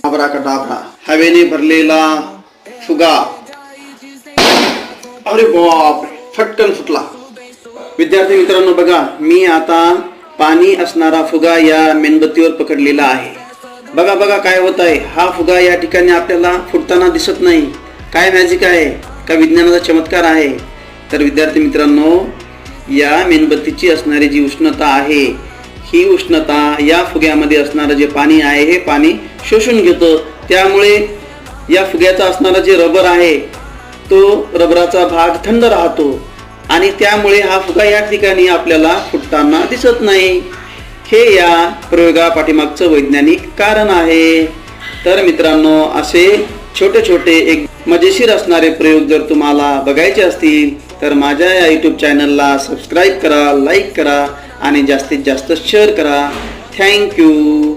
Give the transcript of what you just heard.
आबराकडाबरा हवेने भरलेला फुगा, अरे बाप, फटकन फुटला. विद्यार्थी मित्रांनो बघा, मी आता पाणी असणारा फुगा या मेणबत्तीवर पकडलेला आहे. बघा बघा काय होत आहे. हा फुगा या ठिकाणी आपल्याला फुटताना दिसत नाही. काय मॅजिक आहे का विज्ञानाचा चमत्कार आहे. तर विद्यार्थी मित्रांनो, या मेणबत्तीची असणारी जी उष्णता आहे, ही उष्णता या फुग्यामध्ये असणारं जे पाणी आहे हे पाणी शोषून घेतं. त्यामुळे या फुग्याचा असणारा जे रबर आहे तो रबराचा भाग थंड राहतो आणि त्यामुळे हा फुगा या ठिकाणी आपल्याला फुटताना दिसत नाही. हे या प्रयोगा पाठीमागचं वैज्ञानिक कारण आहे. तर मित्रांनो, असे छोटे छोटे एक मजेशीर असणारे प्रयोग जर तुम्हाला बघायचे असतील तर माझ्या या यूट्यूब चॅनलला सबस्क्राईब करा, लाईक करा आणि जास्तीत जास्त शेअर करा. थँक्यू.